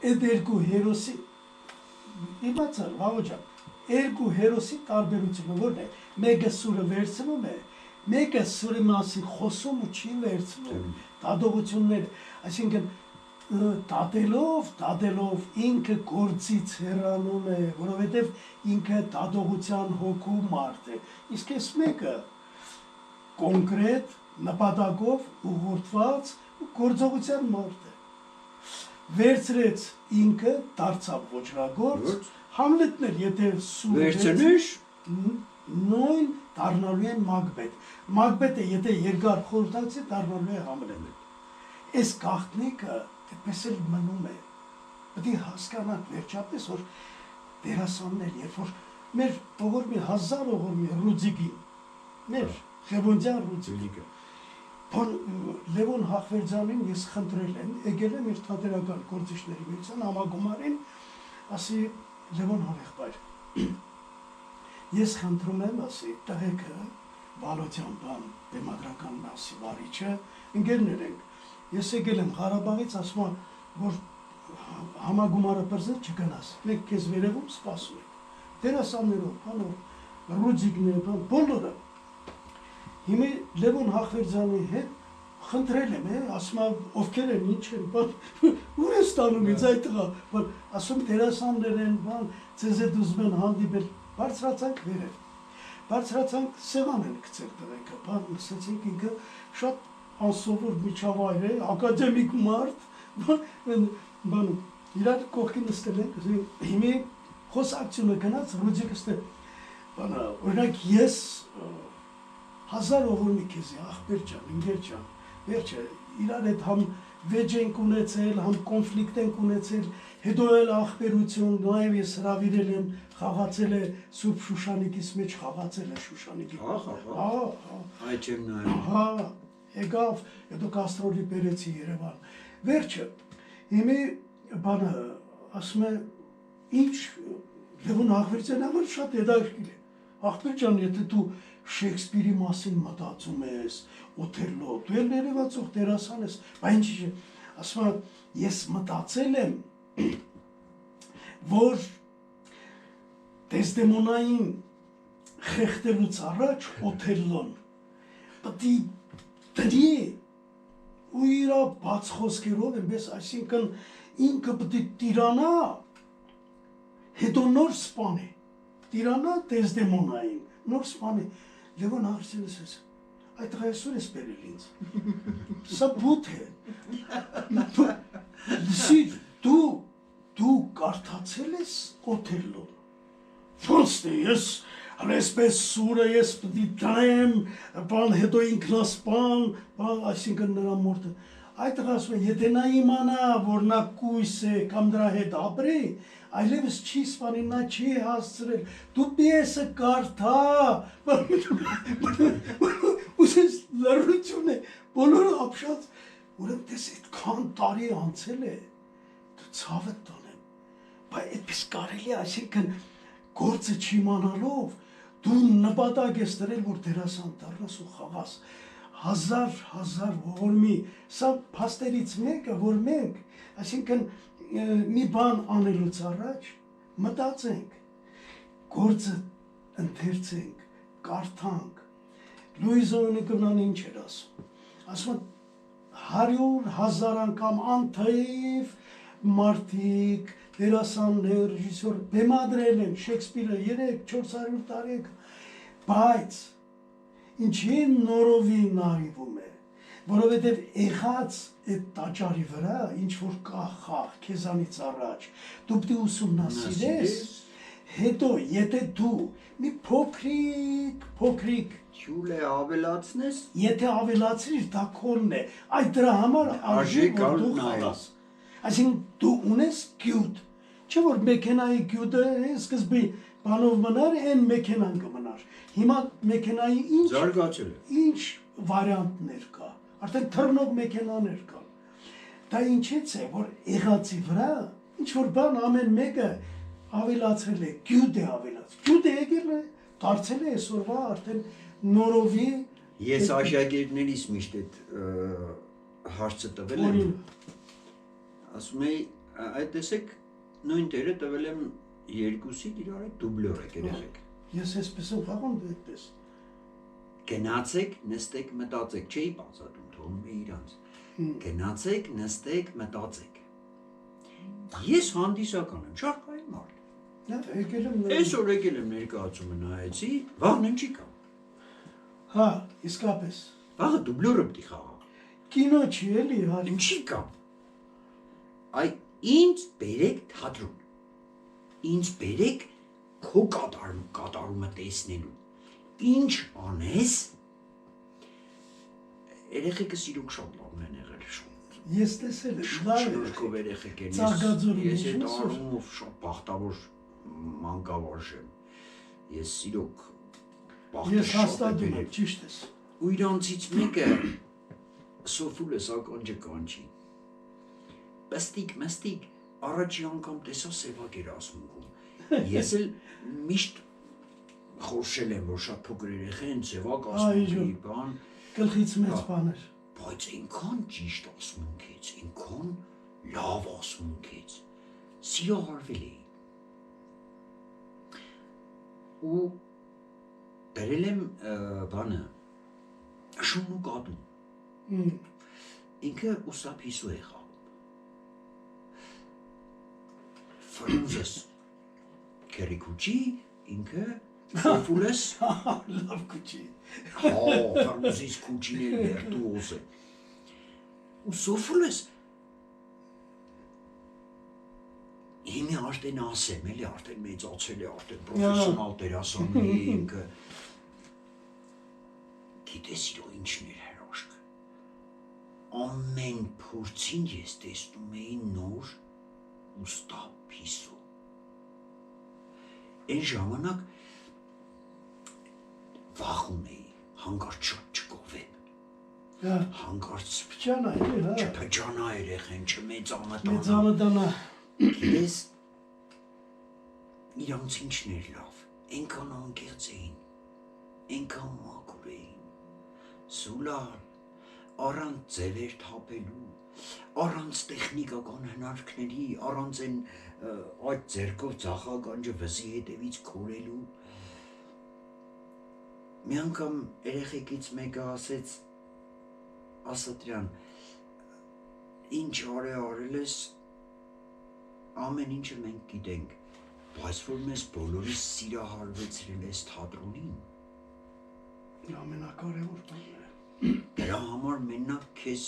Այդ երկու հերոսի իմացա, Վաղոջան, երկու հերոսի տարբերությունը որն է, մեկը սուրը վերցնում է, մեկը սուրի մասին խոսում ու չի վերցնում, դատողությունները, այսինքն դատելով ինքը գործից հեռանում է, որովհետև ինքը դատողության հոգու մարդ է, իսկ այս մեկը կոնկրետ նպատակով ուղղորդված գործողության մարդ է, վերցրեց ինքը, դարձավ ոճրագործ, Համլետն էր, եթե վերցնеш, նույն դառնալու է Մակբեթ, Մակբեթը եթե երկար խորհրդակցի, դառնալու է Համլետ։ Այս գաղտնիքը այդպես էլ մնում է, պետք է հասկանանք վերջապես, որ դերասաններ, երբ որ մեր ողորմի, 1000 ողորմի Ռուձիկին, մեր Ղևոնդյան Ռուձիկը, Լևոն Հախվերդյանին ես խնդրել եմ, եկել եմ իր թատերական գործիչների միության համագումարին, ասի Լևոն Հորեղբայր, ես խնդրում եմ, ասի, տղեկը, Բալոտյան բան, դեմադրական մասի վարիչը, ընկերներ ենք, ես եկել եմ Ղարաբաղից, ասում եմ, որ համագումարը պրզել չգնաս, մենք քեզ վերևում սպասում ենք, դերասաններով, Ռուձիկներ, բոլորը, հիմա Լևոն Հախվերդյանի հետ խնդրել եմ, ասում եմ, ովքեր են, ինչ են, ուր է ստանում ինձ այդ տղա, ասում դերասաններ են, ձեզ հետ ուզում են հանդիպել, բարձրացանք վերև, բարձրացանք սեղան են գցել տղեկը, նստեցինք ինքը շատ անսովոր միջավայր է, ակադեմիկ մարդ, իրար կողքի նստել ենք, հիմի խոսակցությունը գնաց, Ռուձիկը ստել, օրինակ ես 1000 ողորմի քեզի, ախպեր ջան, ընկեր ջան, վերջը իրար հետ համ վեճ ենք ունեցել, համ կոնֆլիկտ ենք ունեցել, հետո էլ ախպերություն, նաև ես հրավիրել եմ, խաղացել է Սուրբ Շուշանիկից մեջ, խաղացել է Շուշանիկի։ Այդ չեմ նայում։ Եկավ, հետո կաստրոլի բերեցի Երևան։ Վերջը, հիմի բանը, ասում է, ինչ, Լևոն Հախվերդյանը համար շատ հետաքրքիր է։ Ախպեր ջան, եթե դու Շեքսպիրի մասին մտածում ես, Օթելլո, դու էլ ներևացող դերասան ես, բայց ինչ, ասում եմ, ես մտածել եմ, որ Դեսդեմոնային խեղդելուց առաջ Օթելլոն պետք է դրի ու իրա բաց խոսքերով այնպես, այսինքն ինքը պետք է տիրանա, հետո նոր սպանի, տիրանա Դեսդեմոնային, նոր սպանի, Լևոն Հախվերդյանը ասեց, այդ տղա այսօր ես բերել ինձ, սա բութ է, լսիր, դու կարդացել ես Օթելլոն, ոնց է, ես այսպես սուրը ես պետք է դրեմ, հետո ինքնասպան, այսինքն նրա մորտը, այդ տղա ասում է, եթե նա իմանա, որ նա կույս է, կամ դրա հետ ապրի, այլևս չի սպանի, նա չի հասցրել, դու պիեսը կարդա, ուսես լրություն է, բոլորը ապշած, ուրեմ տես այդքան տարի անցել է, դու ցավը տանեմ, բայց այդպես կարելի է, այսինքն գործը չիմանալով, դու նպատակ ես դրել, որ դերասան դառնաս ու խաղաս, 1000 ողորմի, սա փաստերից մեկը, որ մենք, այսինքն մի բան անելուց առաջ մտածենք, գործը ընթերցենք, կարդանք, Լուիզոյնի կնան ինչ էր ասում 100,000 անգամ անթեև մարդիկ, դերասաններ, ռեժիսոր, բեմադրել են Շեքսպիրը 300-400 տարի, բայց ինչի նորովին նարիվում է, որովհետև եղած այդ տաճարի վրա, ինչ-որ կա խաղ, քեզանից առաջ, դու պետք է ուսումնասիրես, հետո եթե դու մի փոքրիկ Չուլ է ավելացնես, եթե ավելացրիր, դա քոնն է, այդ դրա համար արժի, որ դու խաղաս, այսինքն դու ունես գյուտ, չէ որ մեքենայի գյուտը սկզբի բանով մնար, այն մեքենան կմնար, հիմա մեքենայի ինչ վարիանտներ կա, արդեն թռնող մեքենաներ կան, դա ինչից է, որ եղածի վրա, ինչ-որ բան ամեն մեկը ավելացրել է, գյուտ է ավելացրել, գյուտ է եկել է, դարձել է այսօրվա արդեն նորովի Ես աշակերտներիս միշտ այդ հարցը տվել եմ, ասում էի, այդ տեսեք նույն դերը տվել եմ երկուսի իրար հետ դուբլոր եք երեխեք։ Ես այսպես եմ խաղում այդպես։ Գնացեք, նստեք, մտածեք, չէի բացատում, թողնում է իրանց։ Գնացեք, նստեք, մտածեք։ Ես հանդիսական եմ, շարքային մարդ։ Եկել եմ Այսօր եկել եմ ներկայացումը նայեցի, վաղն չի կա։ Հա, իսկապես։ Վաղը դուբլորը պիտի խաղա։ Կինո չի էլի, հա։ Ինչի կա։ Այ ինձ բերեք թատրոն։ Ինձ բերեք քո կատարումը տեսնելու։ Ինչ անես։ Երեխեքս իրոք շատ լավն են եղել շուտ։ Ես տեսել եմ, Շնորհքով երեխեք են։ Ես այդ առումով շատ բախտավոր մանկավարժ եմ։ Ես իրոք Ես հաստատում եմ, ճիշտ ես։ Ու իրանցից մեկը Սոֆուլես ականջը կանչի։ Պստիկ, առաջի անգամ տեսա սևակ էր ասմունքում։ Ես էլ միշտ խորշել եմ, որ շատ փոքր երեխա են սևակ ասմունքի բան։ Գլխից մեծ բան էր։ Բայց այնքան ճիշտ ասմունքից, այնքան լավ ասմունքից, սիրահարվել էի։ Ու բերել եմ բանը, շուն ու կատուն։ Ինքը ուսապիսու է խաղում։ Ֆրուզես կերիկուչի, ինքը Սոֆուլես լավ կուչի։ Հա, ֆրուզիս կուչին է վերտուոզ է։ Ու Սոֆուլես Հիմի արդեն ասեմ, էլի արդեն մեծացել է, արդեն պրոֆեսիոնալ դերասան է ինքը։ Գիտես իրո ինչն էր հրաշքը։ Ամեն փորձին ես տեսնում էի նոր ուստա պիսու։ Այն ժամանակ վախում էի, հանկարծ շատ չկովեմ։ Հանկարծ Փճանա էլի, հա։ չփճանա երեխեն, չմեծամտանա։ Մեծամտանա։ Գիտես, իրանց ինչն էր լավ, այնքան անկեղծ էին, այնքան մաքուր էին, սուլար, առանց ձևեր թափելու, առանց տեխնիկական հնարքների, առանց այդ ձեռքով ձախականջը վզի հետևից քորելու։ Մի անգամ երեխեքից մեկը ասաց դրան, ինչ արել ես, ամեն ինչը մենք գիտենք, բայց որ մեզ բոլորիս սիրահարվեցրել ես թատրոնին։ Ամենակարևոր բանն է։ Դրա համար մենակ քեզ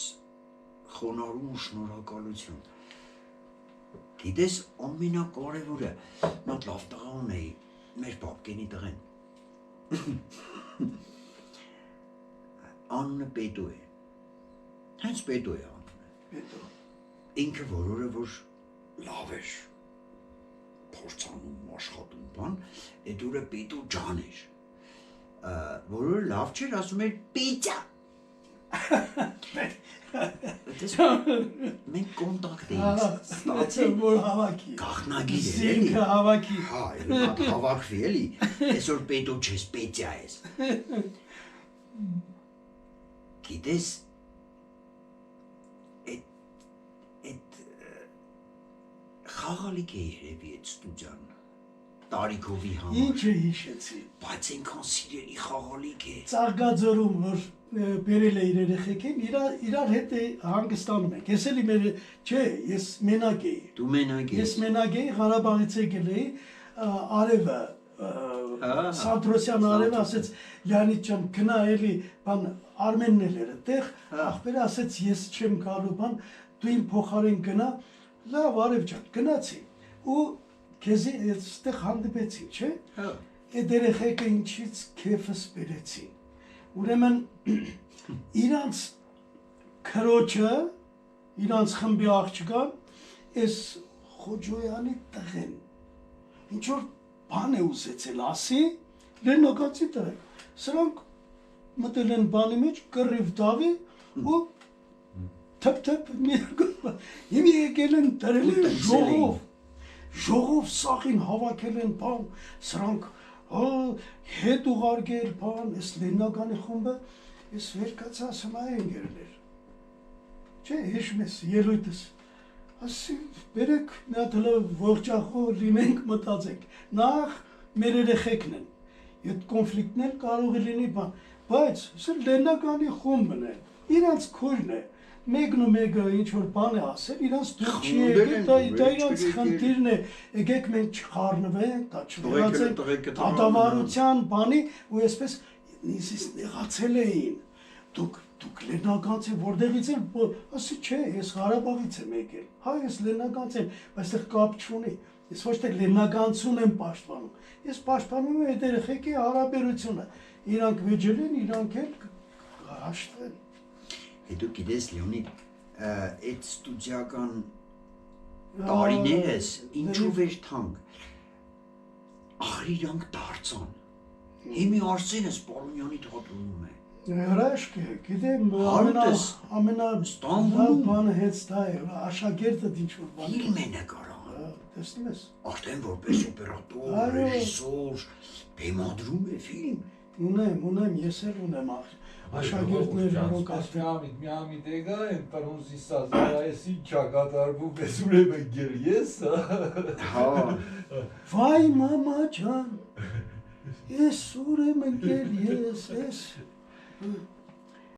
խոնարհում ու շնորհակալություն։ Գիտես, ամենակարևորը, նա լավ տղա ունեի, մեր պապկենի տղեն։ Անունը Պետո է։ Հենց Պետո է անունը։ Պետո։ Ինքը որորը որ լավ էր, փորձանում, աշխատում բան, այդ օրը Պետո ջան էր, որը լավ չէր, ասում էր Պետյա։ Մենք կոնտակտ էինք ստացել, որ հավաքի։ գաղտնագիր էր էլի։ Զինքը հավաքի։ Հա, հավաքվի էլի, այսօր Պետո չես, Պետյա ես։ Գիտես, խաղալիք է երևի այդ ստուդիան, տարիքովի համար։ Ինչ է հիշեցի։ Բայց այնքան սիրելի խաղալիք է։ Ծաղկաձորում, որ բերել է իր երեխեքին, իրար հետ հանգստանում ենք։ Ես էլի մեր, չէ, ես մենակ էի։ Դու մենակ ես։ Ես մենակ էի, Ղարաբաղից եկել էի, արևը, Սանտրոսյան արևը ասեց, Լեոնիդ ջան, գնա էլի, բան Արմենն էլ էր այդտեղ, ախպերը ասեց, ես չեմ գալու, բան, դու իմ փոխարեն գնա, լավ արև ջան, գնացի։ Ու քեզի այստեղ հանդիպեցին, չէ՞։ Հա։ Այդ երեխեքը ինչից քեֆս բերեցին։ Ուրեմն իրանց քրոջը, իրանց խմբի աղջկան, այս Խոջոյանի տղեն, ինչ որ բան է ուզեցել ասի, լենոգացի տղեն, սրանք մտել են բանի մեջ, կռիվ դավի ու թփ-թփ հիմի եկել են դրել են ժողով սաղին հավաքել են բան, սրանք հետ ուղարկել բան, այս լեննագանի խումբը, ես վերկացա ասում այ ընկերներ, չէ, հիշում ես ելույթս, ասի բերեք մի հատ ողջախոհ լինենք մտածենք։ Նախ մեր երեխեքն են։ Այդ կոնֆլիկտն էլ կարող է լինի բան, բայց սա լեննականի խումբն է։ Իրանց քույրն է։ Մեկն ու մեկը ինչ որ բան է ասել, իրանց դուր չի եկել, դա իրանց խնդիրն է։ Եկեք մենք չխառնվենք, դա չվերածենք դատավարության բանի ու այսպես նույնիսկ նեղացել էին։ Դուք լեննականց եք, որտեղից են, ասի չէ, ես Ղարաբաղից եմ եկել։ Հա, ես լեննականց եմ, բայց այդտեղ կապ չունի։ Ես ոչ թե լեննականություն եմ պաշտպանում։ Ես պաշտպանում եմ այդ երեխեքի հարաբերությունը։ Իրանք վեճել են, իրանք էլ հաշտվեն։ Հետո գիտես Լեոնիդ, այդ ստուդիական տարիներս ինչով էր թանկ։ Ախր իրանք դարձան։ Հիմի Արսենս Պարոնյանի թատրոնում է։ Հրաշք է, գիտեմ, ամենալավ բանը հենց դա է, աշակերտը ինչ-որ բան։ Ֆիլմ է նկարահանում։ Տեսնում ես։ Արդեն որպես օպերատոր, ռեժիսոր, բեմադրում է ֆիլմ։ Ունեմ, ես էլ ունեմ աշակերտներ, որոնք Միամիտ եկա են պրոնզի սազար, այս ինչա կատարվում, ես ուրեմն գեր ես, Հա։ Վայ մամա ջան, ես ուրեմն գեր ես,